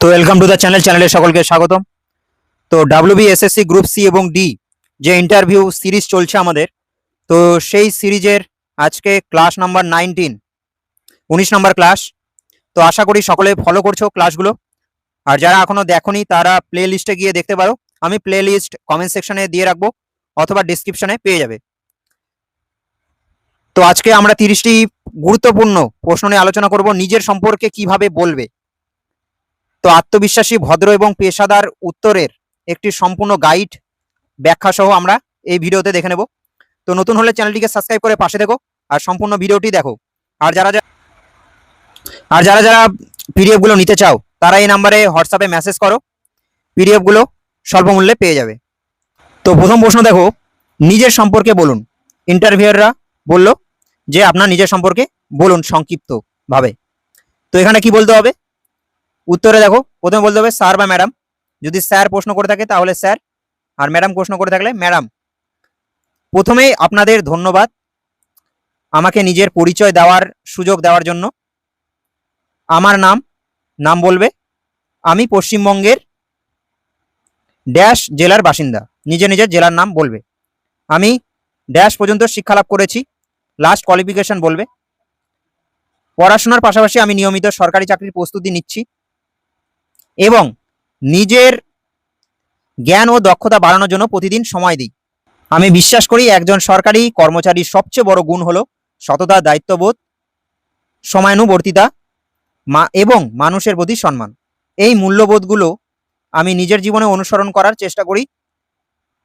তো welcome to the চ্যানেলে সকলকে স্বাগতম। তো ডাব্লিউবিএসএসসি গ্রুপ সি এবং ডি যে ইন্টারভিউ সিরিজ চলছে আমাদের, তো সেই সিরিজের আজকে ক্লাস নাম্বার 19 নম্বর ক্লাস। তো আশা করি সকলে ফলো করছো ক্লাসগুলো, আর যারা এখনো দেখোনি তারা প্লে লিস্টে গিয়ে দেখতে পারো। আমি প্লে লিস্ট কমেন্ট সেকশনে দিয়ে রাখবো অথবা ডিসক্রিপশনে পেয়ে যাবে। তো আজকে আমরা 30টি গুরুত্বপূর্ণ প্রশ্ন নিয়ে আলোচনা করব। নিজের সম্পর্কে কিভাবে বলবে, তো আত্মবিশ্বাসী, ভদ্র এবং পেশাদার উত্তরের একটি সম্পূর্ণ গাইড ব্যাখ্যা সহ আমরা এই ভিডিওতে দেখে নেব। তো নতুন হলে চ্যানেলটিকে সাবস্ক্রাইব করে পাশে দেখো আর সম্পূর্ণ ভিডিওটি দেখো। আর যারা যারা পিডিএফ গুলো নিতে চাও তারা এই নাম্বারে হোয়াটসঅ্যাপে মেসেজ করো, পিডিএফ গুলো স্বল্প মূল্যে পেয়ে যাবে। তো প্রথম প্রশ্ন দেখো, নিজের সম্পর্কে বলুন। ইন্টারভিউয়াররা বলল যে আপনার নিজের সম্পর্কে বলুন সংক্ষিপ্ত ভাবে। তো এখানে কি বলতে হবে? উত্তরে দেখো প্রথমে বলতে হবে স্যার বা ম্যাডাম। যদি স্যার প্রশ্ন করে থাকে তাহলে স্যার, আর ম্যাডাম প্রশ্ন করে থাকলে ম্যাডাম। প্রথমেই আপনাদের ধন্যবাদ আমাকে নিজের পরিচয় দেওয়ার সুযোগ দেওয়ার জন্য। আমার নাম বলবে। আমি পশ্চিমবঙ্গের ড্যাশ জেলার বাসিন্দা, নিজের জেলার নাম বলবে। আমি ড্যাশ পর্যন্ত শিক্ষা লাভ করেছি, লাস্ট কোয়ালিফিকেশন বলবে। পড়াশোনার পাশাপাশি আমি নিয়মিত সরকারি চাকরির প্রস্তুতি নিচ্ছি এবং নিজের জ্ঞান ও দক্ষতা বাড়ানোর জন্য প্রতিদিন সময় দিই। আমি বিশ্বাস করি একজন সরকারি কর্মচারীর সবচেয়ে বড় গুণ হলো সততা, দায়িত্ববোধ, সময়ানুবর্তিতা এবং মানুষের প্রতি সম্মান। এই মূল্যবোধগুলো আমি নিজের জীবনে অনুসরণ করার চেষ্টা করি।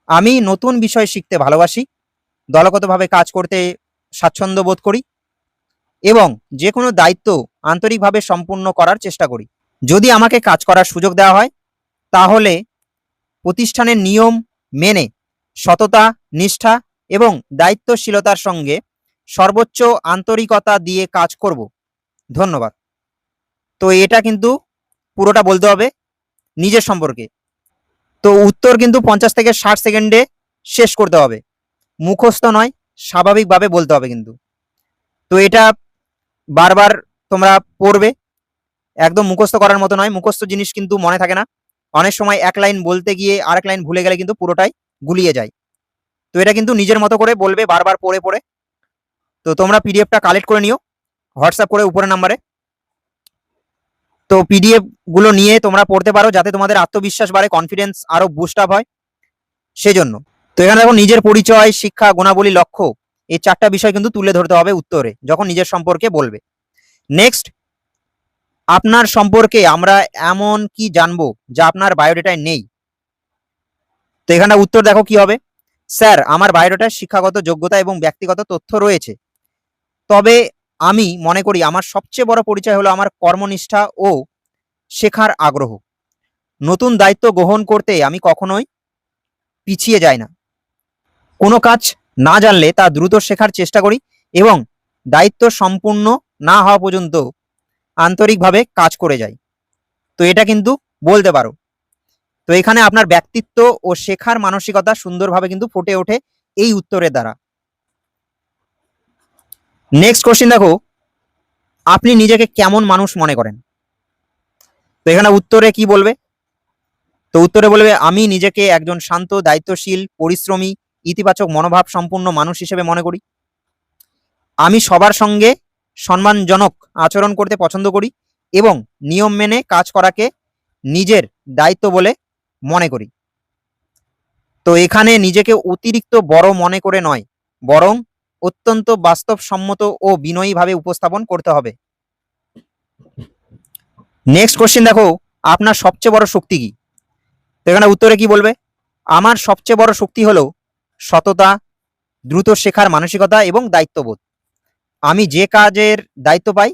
আমি নতুন বিষয় শিখতে ভালোবাসি, দলগতভাবে কাজ করতে স্বাচ্ছন্দ্য বোধ করি এবং যে কোনো দায়িত্ব আন্তরিকভাবে সম্পূর্ণ করার চেষ্টা করি। যদি আমাকে কাজ করার সুযোগ দেওয়া হয় তাহলে প্রতিষ্ঠানের নিয়ম মেনে সততা, নিষ্ঠা এবং দায়িত্বশীলতার সঙ্গে সর্বোচ্চ আন্তরিকতা দিয়ে কাজ করব। ধন্যবাদ। তো এটা কিন্তু পুরোটা বলতে হবে নিজের সম্পর্কে। তো উত্তর কিন্তু 50 থেকে 60 সেকেন্ডে শেষ করতে হবে, মুখস্থ নয়, স্বাভাবিকভাবে বলতে হবে কিন্তু। তো এটা বারবার তোমরা পড়বে, একদম মুখস্থ করার মতো নয়। মুখস্থ জিনিস কিন্তু মনে থাকে না, অনেক সময় এক লাইন বলতে গিয়ে আরেক লাইন ভুলে গেলে কিন্তু পুরোটাই গুলিয়ে যায়। তো এটা কিন্তু নিজের মতো করে বলবে বারবার পড়ে পড়ে। তো তোমরা পিডিএফটা কালেক্ট করে নিও হোয়াটসঅ্যাপ করে উপরের নাম্বারে। তো পিডিএফ গুলো নিয়ে তোমরা পড়তে পারো যাতে তোমাদের আত্মবিশ্বাস বাড়ে, কনফিডেন্স আরো বুস্ট আপ হয় সেজন্য। তো এখানে দেখো নিজের পরিচয়, শিক্ষা, গুণাবলী, লক্ষ্য, এই 4টা বিষয় কিন্তু তুলে ধরতে হবে উত্তরে যখন নিজের সম্পর্কে বলবে। নেক্সট, আপনার সম্পর্কে আমরা এমন কি জানবো যা আপনার বায়োডেটায় নেই। তো এখানে উত্তর দেখো কি হবে। স্যার, আমার বায়োডেটায় শিক্ষাগত যোগ্যতা এবং ব্যক্তিগত তথ্য রয়েছে, তবে আমি মনে করি আমার সবচেয়ে বড় পরিচয় হলো আমার কর্মনিষ্ঠা ও শেখার আগ্রহ। নতুন দায়িত্ব গ্রহণ করতে আমি কখনোই পিছিয়ে যাই না। কোনো কাজ না জানলে তা দ্রুত শেখার চেষ্টা করি এবং দায়িত্ব সম্পূর্ণ না হওয়া পর্যন্ত আন্তরিকভাবে কাজ করে যাই। তো এটা কিন্তু বলতে পারো। তো এখানে আপনার ব্যক্তিত্ব ও শেখার মানসিকতা সুন্দরভাবে কিন্তু ফুটে ওঠে এই উত্তরের দ্বারা। নেক্সট কোশ্চেন দেখো, আপনি নিজেকে কেমন মানুষ মনে করেন। তো এখানে উত্তরে কি বলবে? তো উত্তরে বলবে আমি নিজেকে একজন শান্ত, দায়িত্বশীল, পরিশ্রমী, ইতিবাচক মনোভাব সম্পূর্ণ মানুষ হিসেবে মনে করি। আমি সবার সঙ্গে সম্মানজনক আচরণ করতে পছন্দ করি এবং নিয়ম মেনে কাজ করাকে নিজের দায়িত্ব বলে মনে করি। তো এখানে নিজেকে অতিরিক্ত বড় মনে করে নয়, বরং অত্যন্ত বাস্তবসম্মত ও বিনয়ীভাবে উপস্থাপন করতে হবে। নেক্সট কোশ্চেন দেখো, আপনার সবচেয়ে বড় শক্তি কি। তো এখানে উত্তরে কি বলবে? আমার সবচেয়ে বড় শক্তি হলো সততা, দ্রুত শেখার মানসিকতা এবং দায়িত্ববোধ। আমি যে কাজের দায়িত্ব পাই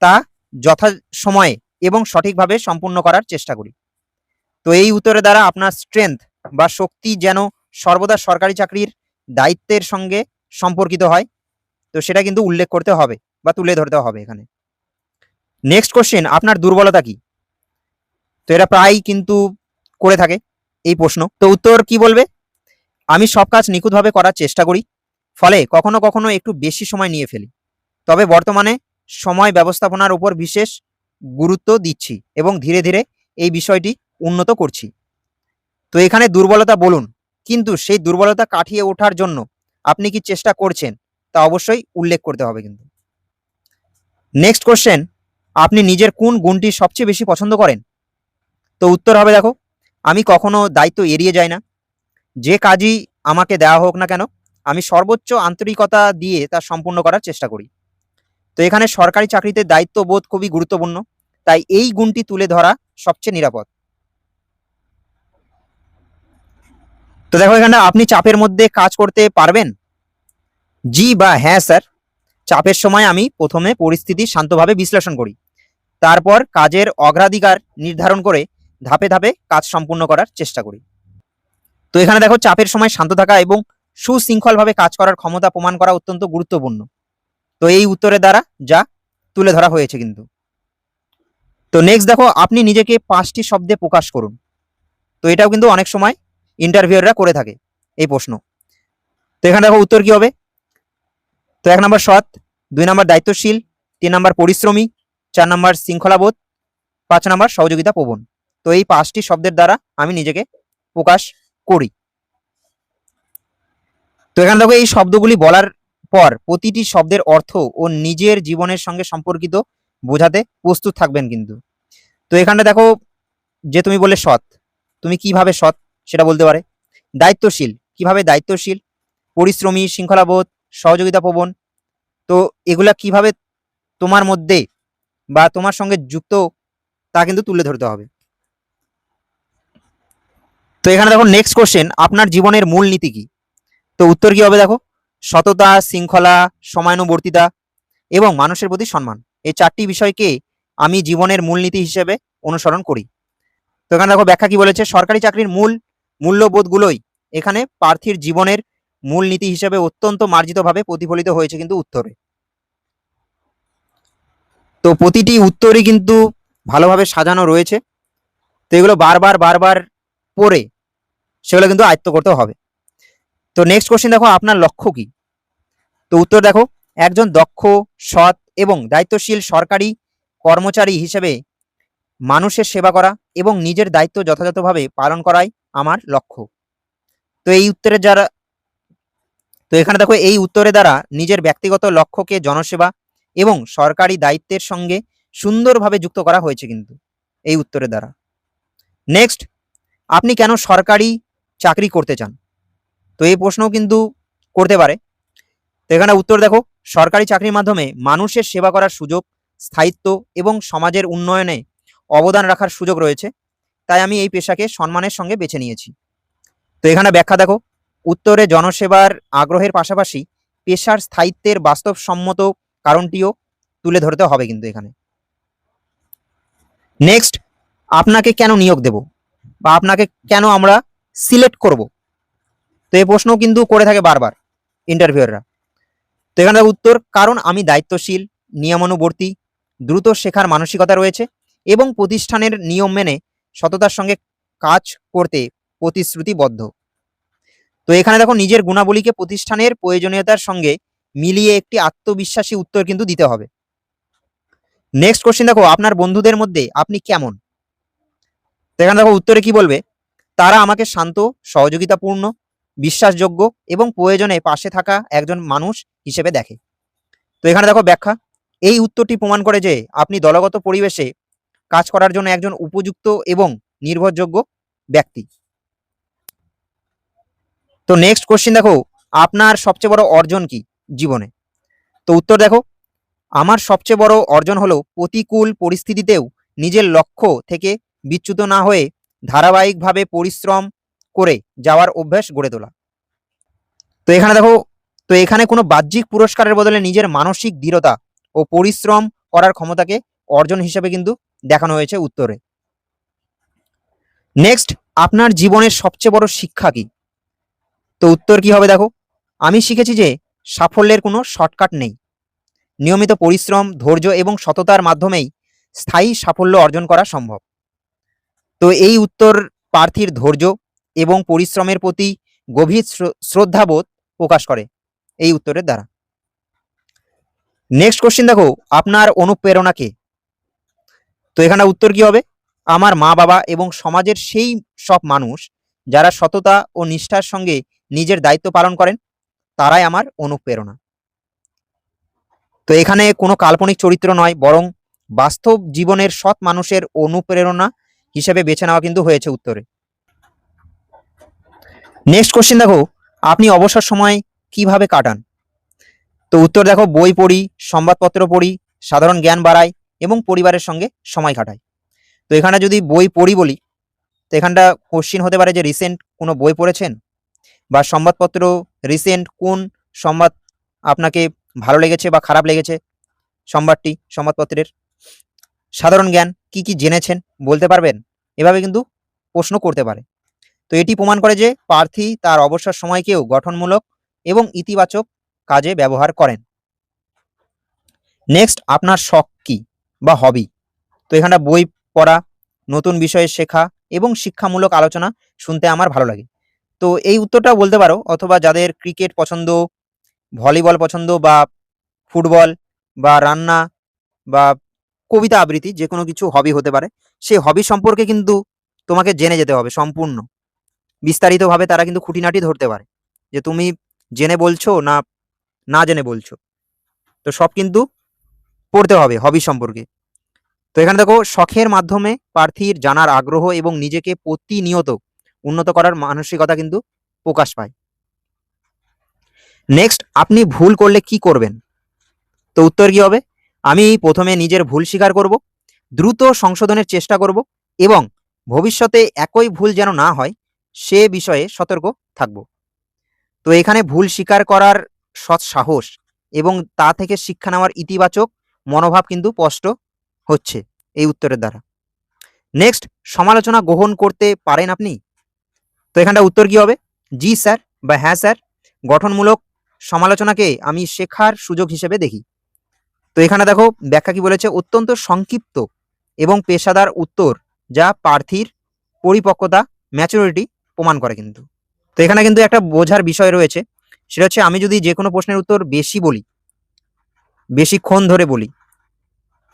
তা যথাসময়ে এবং সঠিকভাবে সম্পূর্ণ করার চেষ্টা করি। তো এই উত্তরের দ্বারা আপনার স্ট্রেংথ বা শক্তি যেন সর্বদা সরকারি চাকরির দায়িত্বের সঙ্গে সম্পর্কিত হয়, তো সেটা কিন্তু উল্লেখ করতে হবে বা তুলে ধরতে হবে এখানে। নেক্সট কোশ্চেন, আপনার দুর্বলতা কি। তো এটা প্রায় কিন্তু করে থাকে এই প্রশ্ন। তো উত্তর কি বলবে? আমি সব কাজ নিখুঁতভাবে করার চেষ্টা করি, ফলে কখনো কখনো একটু বেশি সময় নিয়ে ফেলি, তবে বর্তমানে সময় ব্যবস্থাপনার উপর বিশেষ গুরুত্ব দিচ্ছি এবং ধীরে ধীরে এই বিষয়টি উন্নত করছি। তো এখানে দুর্বলতা বলুন, কিন্তু সেই দুর্বলতা কাটিয়ে ওঠার জন্য আপনি কি চেষ্টা করছেন তা অবশ্যই উল্লেখ করতে হবে কিন্তু। নেক্সট কোশ্চেন, আপনি নিজের কোন গুণটি সবচেয়ে বেশি পছন্দ করেন? তো উত্তর হবে দেখো, আমি কখনো দায়িত্ব এড়িয়ে যাই না। যে কাজই আমাকে দেওয়া হোক না কেন, আমি সর্বোচ্চ আন্তরিকতা দিয়ে তা সম্পূর্ণ করার চেষ্টা করি। তো এখানে সরকারি চাকরিতে দায়িত্ববোধ খুবই গুরুত্বপূর্ণ, তাই এই গুণটি তুলে ধরা সবচেয়ে নিরাপদ। তো দেখো এখানে, আপনি চাপের মধ্যে কাজ করতে পারবেন? জি বা হ্যাঁ স্যার। চাপের সময় আমি প্রথমে পরিস্থিতি শান্তভাবে বিশ্লেষণ করি, তারপর কাজের অগ্রাধিকার নির্ধারণ করে ধাপে ধাপে কাজ সম্পূর্ণ করার চেষ্টা করি। তো এখানে দেখো, চাপের সময় শান্ত থাকা এবং সুশৃঙ্খলভাবে কাজ করার ক্ষমতা প্রমাণ করা অত্যন্ত গুরুত্বপূর্ণ। তো এই উত্তরের দ্বারা যা তুলে ধরা হয়েছে কিন্তু। তো নেক্সট দেখো, আপনি নিজেকে 5টি শব্দে প্রকাশ করুন। তো এটাও কিন্তু অনেক সময় ইন্টারভিউয়াররা করে থাকে এই প্রশ্ন। তো এখানে দেখো উত্তর কি হবে। তো 1 নম্বর সৎ, 2 নম্বর দায়িত্বশীল, 3 নম্বর পরিশ্রমী, 4 নম্বর শৃঙ্খলাবোধ, 5 নম্বর সহযোগিতা প্রবণ। তো এই 5টি শব্দের দ্বারা আমি নিজেকে প্রকাশ করি। তো এখানে দেখো, এই শব্দগুলি বলার পর প্রতিটি শব্দের অর্থ ও নিজের জীবনের সঙ্গে সম্পর্কিত বোঝাতে প্রস্তুত থাকবেন কিন্তু। তো এখানে দেখো, যে তুমি বললে সৎ, তুমি কিভাবে সৎ সেটা বলতে পারে। দায়িত্বশীল, কিভাবে দায়িত্বশীল। পরিশ্রমী, শৃঙ্খলাবোধ, সহযোগিতা প্রবণ। তো এগুলা কিভাবে তোমার মধ্যে বা তোমার সঙ্গে যুক্ত তা কিন্তু তুলে ধরতে হবে। তো এখানে দেখো নেক্সট কোশ্চেন, আপনার জীবনের মূল নীতি কি? তো উত্তর কি হবে দেখো, সততা, শৃঙ্খলা, সময়ানুবর্তিতা এবং মানুষের প্রতি সম্মান। এই 4টি বিষয়কে আমি জীবনের মূলনীতি হিসেবে অনুসরণ করি। তো এখানে দেখো ব্যাখ্যা কি বলেছে, সরকারি চাকরির মূল মূল্যবোধগুলোই এখানে প্রার্থীর জীবনের মূলনীতি হিসেবে অত্যন্ত মার্জিতভাবে প্রতিফলিত হয়েছে কিন্তু উত্তরে। তো প্রতিটি উত্তরই কিন্তু ভালোভাবে সাজানো রয়েছে। তো এগুলো বারবার বারবার পড়ে সেগুলো কিন্তু আয়ত্ত করতে হবে। তো নেক্সট কোশ্চেন দেখো, আপনার লক্ষ্য কি? তো উত্তর দেখো, একজন দক্ষ, সৎ এবং দায়িত্বশীল সরকারি কর্মচারী হিসেবে মানুষের সেবা করা এবং নিজের দায়িত্ব যথাযথভাবে পালন করাই আমার লক্ষ্য। তো এই উত্তরের যারা, তো এখানে দেখো এই উত্তরের দ্বারা নিজের ব্যক্তিগত লক্ষ্যকে জনসেবা এবং সরকারি দায়িত্বের সঙ্গে সুন্দরভাবে যুক্ত করা হয়েছে কিন্তু এই উত্তরের দ্বারা। নেক্সট, আপনি কেন সরকারি চাকরি করতে চান? তো এই প্রশ্নও কিন্তু করতে পারে। তো এখানে উত্তর দেখো, সরকারি চাকরির মাধ্যমে মানুষের সেবা করার সুযোগ, স্থায়িত্ব এবং সমাজের উন্নয়নে অবদান রাখার সুযোগ রয়েছে, তাই আমি এই পেশাকে সম্মানের সঙ্গে বেছে নিয়েছি। তো এখানে ব্যাখ্যা দেখো, উত্তরে জনসেবার আগ্রহের পাশাপাশি পেশার স্থায়িত্বের বাস্তবসম্মত কারণটিও তুলে ধরতে হবে কিন্তু এখানে। নেক্সট, আপনাকে কেন নিয়োগ দেব বা আপনাকে কেন আমরা সিলেক্ট করব? তো এই প্রশ্নও কিন্তু করে থাকে বারবার ইন্টারভিউয়াররা। তো এখানে উত্তর, কারণ আমি দায়িত্বশীল, নিয়মানুবর্তী, দ্রুত শেখার মানসিকতা রয়েছে এবং প্রতিষ্ঠানের নিয়ম মেনে সততার সঙ্গে কাজ করতে প্রতিশ্রুতিবদ্ধ। তো এখানে দেখো, নিজের গুণাবলীকে প্রতিষ্ঠানের প্রয়োজনীয়তার সঙ্গে মিলিয়ে একটি আত্মবিশ্বাসী উত্তর কিন্তু দিতে হবে। নেক্সট কোশ্চেন দেখো, আপনার বন্ধুদের মধ্যে আপনি কেমন? তো এখানে দেখো উত্তরে কি বলবে, তারা আমাকে শান্ত, সহযোগিতাপূর্ণ, বিশ্বাসযোগ্য এবং প্রয়োজনে পাশে থাকা একজন মানুষ হিসেবে দেখে। তো এখানে দেখো ব্যাখ্যা, এই উত্তরটি প্রমাণ করে যে আপনি দলগত পরিবেশে কাজ করার জন্য একজন উপযুক্ত এবং নির্ভরযোগ্য ব্যক্তি। তো নেক্সট কোশ্চেন দেখো, আপনার সবচেয়ে বড় অর্জন কি জীবনে? তো উত্তর দেখো, আমার সবচেয়ে বড় অর্জন হলো প্রতিকূল পরিস্থিতিতেও নিজের লক্ষ্য থেকে বিচ্যুত না হয়ে ধারাবাহিকভাবে পরিশ্রম করে যাওয়ার অভ্যাস গড়ে তোলা। তো এখানে দেখো, তো এখানে কোনো বাহ্যিক পুরস্কারের বদলে নিজের মানসিক দৃঢ়তা ও পরিশ্রম করার ক্ষমতাকে অর্জন হিসেবে কিন্তু দেখানো হয়েছে উত্তরে। নেক্সট, আপনার জীবনের সবচেয়ে বড় শিক্ষা কি? তো উত্তর কি হবে দেখো, আমি শিখেছি যে সাফল্যের কোনো শর্টকাট নেই। নিয়মিত পরিশ্রম, ধৈর্য এবং সততার মাধ্যমেই স্থায়ী সাফল্য অর্জন করা সম্ভব। তো এই উত্তর প্রার্থীর ধৈর্য এবং পরিশ্রমের প্রতি গভীর শ্রদ্ধাবোধ প্রকাশ করে এই উত্তরের দ্বারা। নেক্সট কোশ্চেন দেখো, আপনার অনুপ্রেরণা কে? তো এখানে উত্তর কি হবে? আমার মা বাবা এবং সমাজের সেই সব মানুষ যারা সততা ও নিষ্ঠার সঙ্গে নিজের দায়িত্ব পালন করেন, তারাই আমার অনুপ্রেরণা। তো এখানে কোনো কাল্পনিক চরিত্র নয়, বরং বাস্তব জীবনের সৎ মানুষের অনুপ্রেরণা হিসেবে বেছে নেওয়া কিন্তু হয়েছে উত্তরে। নেক্সট কোশ্চেন দেখো, আপনি অবসর সময় কিভাবে কাটান? তো উত্তর দেখো, বই পড়ি, সংবাদপত্র পড়ি, সাধারণ জ্ঞান বাড়াই এবং পরিবারের সঙ্গে সময় কাটাই। তো এখানে যদি বই পড়ি বলি, তো এখানটা কোশ্চিন হতে পারে যে রিসেন্ট কোনো বই পড়েছেন, বা সংবাদপত্র রিসেন্ট কোন সংবাদ আপনাকে ভালো লেগেছে বা খারাপ লেগেছে সংবাদপত্রের। সাধারণ জ্ঞান কি কি জেনেছেন বলতে পারবেন, এভাবে কিন্তু প্রশ্ন করতে পারে। তো এটি প্রমাণ করে যে প্রার্থী তার অবসর সময়কেও গঠনমূলক এবং ইতিবাচক কাজে ব্যবহার করেন। নেক্সট, আপনার শখ কি বা হবি? তো এখানটা বই পড়া, নতুন বিষয়ে শেখা এবং শিক্ষামূলক আলোচনা শুনতে আমার ভালো লাগে। তো এই উত্তরটাও বলতে পারো, অথবা যাদের ক্রিকেট পছন্দ, ভলিবল পছন্দ, বা ফুটবল, বা রান্না, বা কবিতা আবৃত্তি, যে কোনো কিছু হবি হতে পারে। সেই হবি সম্পর্কে কিন্তু তোমাকে জেনে যেতে হবে সম্পূর্ণ বিস্তারিতভাবে। তারা কিন্তু খুঁটিনাটি ধরতে পারে যে তুমি জেনে বলছো না না জেনে বলছো। তো সব কিন্তু পড়তে হবে হবি সম্পর্কে। তো এখানে দেখো, শখের মাধ্যমে প্রার্থীর জানার আগ্রহ এবং নিজেকে প্রতিনিয়ত উন্নত করার মানসিকতা কিন্তু প্রকাশ পায়। নেক্সট, আপনি ভুল করলে কি করবেন? তো উত্তর কি হবে? আমি প্রথমে নিজের ভুল স্বীকার করব, দ্রুত সংশোধনের চেষ্টা করব এবং ভবিষ্যতে একই ভুল যেন না হয় সে বিষয়ে সতর্ক থাকব। তো এখানে ভুল স্বীকার করার সৎ সাহস এবং তা থেকে শিক্ষা নেওয়ার ইতিবাচক মনোভাব কিন্তু স্পষ্ট হচ্ছে এই উত্তরের দ্বারা। নেক্সট, সমালোচনা গ্রহণ করতে পারেন আপনি? তো এখানটা উত্তর কি হবে? জি স্যার বা হ্যাঁ স্যার। গঠনমূলক সমালোচনাকে আমি শেখার সুযোগ হিসেবে দেখি। তো এখানে দেখো ব্যাখ্যা কি বলেছে, অত্যন্ত সংক্ষিপ্ত এবং পেশাদার উত্তর যা প্রার্থীর পরিপক্কতা, ম্যাচুরিটি প্রমাণ করে কিন্তু। তো এখানে কিন্তু একটা বোঝার বিষয় রয়েছে, সেটা হচ্ছে আমি যদি যে কোনো প্রশ্নের উত্তর বেশি বলি, বেশিক্ষণ ধরে বলি,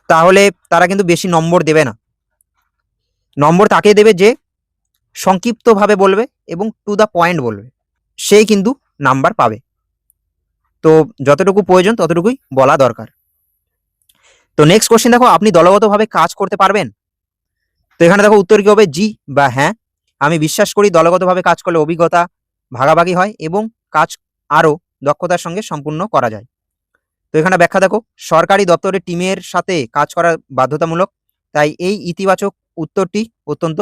তাহলে তারা কিন্তু বেশি নম্বর দেবে না। নম্বর তাকে দেবে যে সংক্ষিপ্তভাবে বলবে এবং টু দ্য পয়েন্ট বলবে, সেই কিন্তু নাম্বার পাবে। তো যতটুকু প্রয়োজন ততটুকুই বলা দরকার। তো নেক্সট কোশ্চেন দেখো, আপনি দলগতভাবে কাজ করতে পারবেন? তো এখানে দেখো উত্তর কি হবে? জি বা হ্যাঁ। আমি বিশ্বাস করি দলগতভাবে কাজ করলে অভিজ্ঞতা ভাগাভাগি হয় এবং কাজ আরও দক্ষতার সঙ্গে সম্পূর্ণ করা যায়। তো এখানে ব্যাখ্যা দেখো, সরকারি দপ্তরে টিমের সাথে কাজ করা বাধ্যতামূলক, তাই এই ইতিবাচক উত্তরটি অত্যন্ত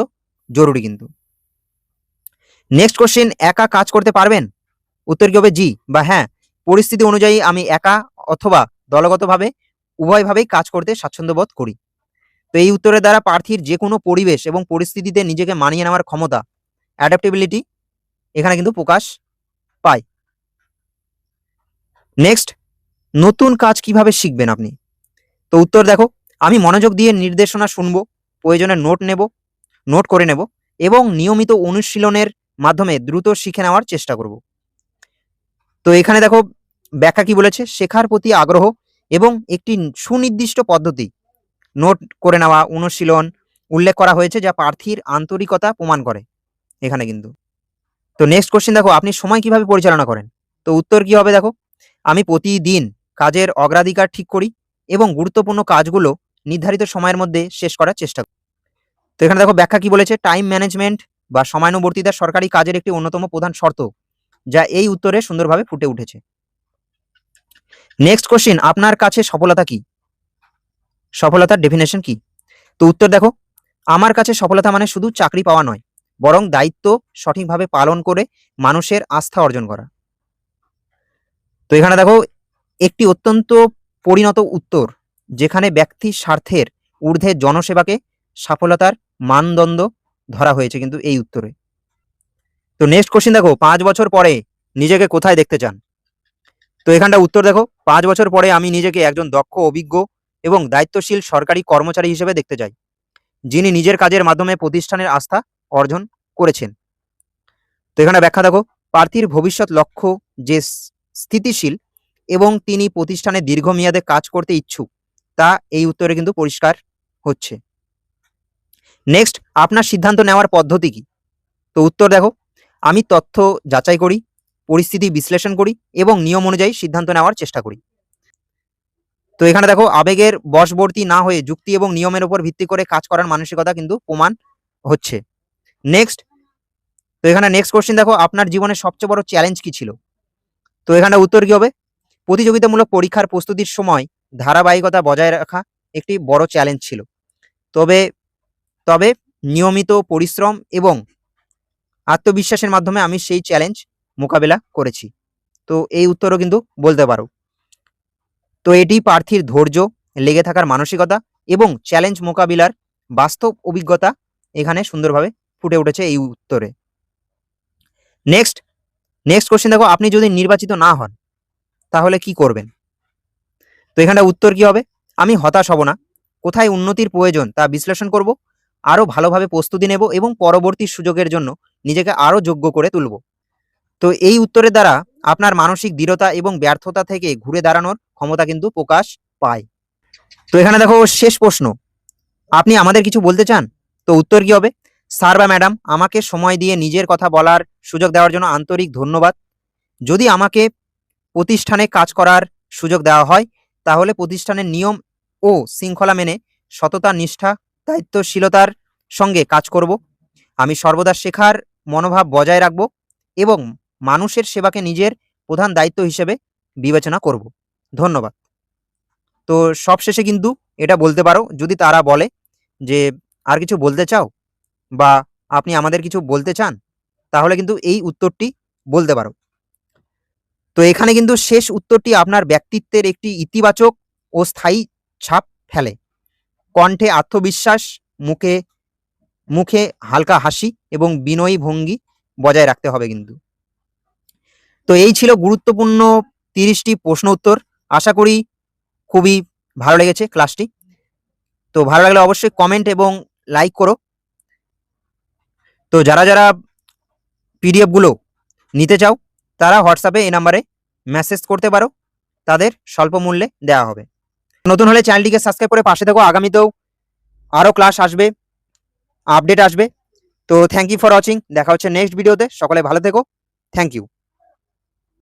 জরুরি কিন্তু। নেক্সট কোশ্চেন, একা কাজ করতে পারবেন? উত্তর কি হবে? জি বা হ্যাঁ। পরিস্থিতি অনুযায়ী আমি একা অথবা দলগতভাবে উভয়ভাবেই কাজ করতে স্বাচ্ছন্দ্য বোধ করি। তো এই উত্তরের দ্বারা প্রার্থীর যে কোনো পরিবেশ এবং পরিস্থিতিতে নিজেকে মানিয়ে নেওয়ার ক্ষমতা, অ্যাডাপ্টেবিলিটি এখানে কিন্তু প্রকাশ পায়। নেক্সট, নতুন কাজ কিভাবে শিখবেন আপনি? তো উত্তর দেখো, আমি মনোযোগ দিয়ে নির্দেশনা শুনবো, প্রয়োজনে নোট করে নেব এবং নিয়মিত অনুশীলনের মাধ্যমে দ্রুত শিখে নেওয়ার চেষ্টা করব। তো এখানে দেখো ব্যাখ্যা কি বলেছে, শেখার প্রতি আগ্রহ এবং একটি সুনির্দিষ্ট পদ্ধতি নোট করে নেওয়া, অনুশীলন উল্লেখ করা হয়েছে যা প্রার্থীর আন্তরিকতা প্রমাণ করে এখানে কিন্তু। তো নেক্সট কোশ্চেন দেখো, আপনি সময় কিভাবে পরিচালনা করেন? তো উত্তর কি হবে? দেখো, আমি প্রতিদিন কাজের অগ্রাধিকার ঠিক করি এবং গুরুত্বপূর্ণ কাজগুলো নির্ধারিত সময়ের মধ্যে শেষ করার চেষ্টা করি। তো এখানে দেখো ব্যাখ্যা কি বলেছে, টাইম ম্যানেজমেন্ট বা সময়ানুবর্তিতা সরকারি কাজের একটি অন্যতম প্রধান শর্ত, যা এই উত্তরে সুন্দরভাবে ফুটে উঠেছে। নেক্সট কোশ্চেন, আপনার কাছে সফলতা কি? সফলতার ডেফিনেশন কি? তো উত্তর দেখো, আমার কাছে সফলতা মানে শুধু চাকরি পাওয়া নয়, বরং দায়িত্ব সঠিকভাবে পালন করে মানুষের আস্থা অর্জন করা। তো এখানে দেখো একটি অত্যন্ত পরিণত উত্তর, যেখানে ব্যক্তির স্বার্থের ঊর্ধ্বে জনসেবাকে সফলতার মানদণ্ড ধরা হয়েছে কিন্তু এই উত্তরে। তো নেক্সট কোশ্চেন দেখো, 5 বছর পরে নিজেকে কোথায় দেখতে চান? তো এখানটা উত্তর দেখো, 5 বছর পরে আমি নিজেকে একজন দক্ষ, অভিজ্ঞ এবং দায়িত্বশীল সরকারি কর্মচারী হিসেবে দেখতে চাই, যিনি নিজের কাজের মাধ্যমে প্রতিষ্ঠানের আস্থা অর্জন করেছেন। তো এখানে ব্যাখ্যা দেখো, প্রার্থীর ভবিষ্যৎ লক্ষ্য যে স্থিতিশীল এবং তিনি প্রতিষ্ঠানে দীর্ঘমেয়াদে কাজ করতে ইচ্ছুক, তা এই উত্তরে কিন্তু পরিষ্কার হচ্ছে। নেক্সট, আপনার সিদ্ধান্ত নেওয়ার পদ্ধতি কি? তো উত্তর দেখো, আমি তথ্য যাচাই করি, পরিস্থিতি বিশ্লেষণ করি এবং নিয়ম অনুযায়ী সিদ্ধান্ত নেওয়ার চেষ্টা করি। তো এখানে দেখো, আবেগের বশবর্তী না হয়ে যুক্তি এবং নিয়মের উপর ভিত্তি করে কাজ করার মানসিকতা কিন্তু প্রমাণ হচ্ছে। নেক্সট, তো এখানে নেক্সট কোশ্চেন দেখো, আপনার জীবনের সবচেয়ে বড় চ্যালেঞ্জ কি ছিল? তো এখানে উত্তর কি হবে? প্রতিযোগিতামূলক পরীক্ষার প্রস্তুতির সময় ধারাবাহিকতা বজায় রাখা একটি বড় চ্যালেঞ্জ ছিল। তবে তবে নিয়মিত পরিশ্রম এবং আত্মবিশ্বাসের মাধ্যমে আমি সেই চ্যালেঞ্জ মোকাবেলা করেছি। তো এই উত্তরও কিন্তু বলতে পারো। তো এটি প্রার্থীর ধৈর্য, লেগে থাকার মানসিকতা এবং চ্যালেঞ্জ মোকাবিলার বাস্তব অভিজ্ঞতা এখানে সুন্দরভাবে ফুটে উঠেছে এই উত্তরে। নেক্সট নেক্সট কোশ্চেন দেখো, আপনি যদি নির্বাচিত না হন তাহলে কি করবেন? তো এখানে উত্তর কি হবে? আমি হতাশ হব না, কোথায় উন্নতির প্রয়োজন তা বিশ্লেষণ করব, আরও ভালোভাবে প্রস্তুতি নেব এবং পরবর্তী সুযোগের জন্য নিজেকে আরও যোগ্য করে তুলব। তো এই উত্তরের দ্বারা আপনার মানসিক দৃঢ়তা এবং ব্যর্থতা থেকে ঘুরে দাঁড়ানোর ক্ষমতা কিন্তু প্রকাশ পায়। তো এখানে দেখো শেষ প্রশ্ন, আপনি আমাদের কিছু বলতে চান? তো উত্তর কি হবে? স্যার বা ম্যাডাম, আমাকে সময় দিয়ে নিজের কথা বলার সুযোগ দেওয়ার জন্য আন্তরিক ধন্যবাদ। যদি আমাকে প্রতিষ্ঠানে কাজ করার সুযোগ দেওয়া হয় তাহলে প্রতিষ্ঠানের নিয়ম ও শৃঙ্খলা মেনে সততা, নিষ্ঠা, দায়িত্বশীলতার সঙ্গে কাজ করব। আমি সর্বদা শেখার মনোভাব বজায় রাখব এবং মানুষের সেবাকে নিজের প্রধান দায়িত্ব হিসেবে বিবেচনা করব। ধন্যবাদ। তো সবশেষে কিন্তু এটা বলতে পারো, যদি তারা বলে যে আর কিছু বলতে চাও বা আপনি আমাদের কিছু বলতে চান, তাহলে কিন্তু এই উত্তরটি বলতে পারো। তো এখানে কিন্তু শেষ উত্তরটি আপনার ব্যক্তিত্বের একটি ইতিবাচক ও স্থায়ী ছাপ ফেলে। কণ্ঠে আত্মবিশ্বাস, মুখে মুখে হালকা হাসি এবং বিনয়ী ভঙ্গি বজায় রাখতে হবে কিন্তু। তো এই ছিল গুরুত্বপূর্ণ 30টি প্রশ্ন উত্তর। আশা করি খুবই ভালো লেগেছে ক্লাসটি। তো ভালো লাগলে অবশ্যই কমেন্ট এবং লাইক করো। তো যারা যারা পিডিএফগুলো নিতে চাও তারা হোয়াটসঅ্যাপে এই নাম্বারে মেসেজ করতে পারো, তাদের স্বল্প মূল্যে দেওয়া হবে। নতুন হলে চ্যানেলটিকে সাবস্ক্রাইব করে পাশে থেকো, আগামীতেও আরও ক্লাস আসবে, আপডেট আসবে। তো থ্যাংক ইউ ফর ওয়াচিং, দেখা হচ্ছে নেক্সট ভিডিওতে। সকলে ভালো থেকো, থ্যাংক ইউ।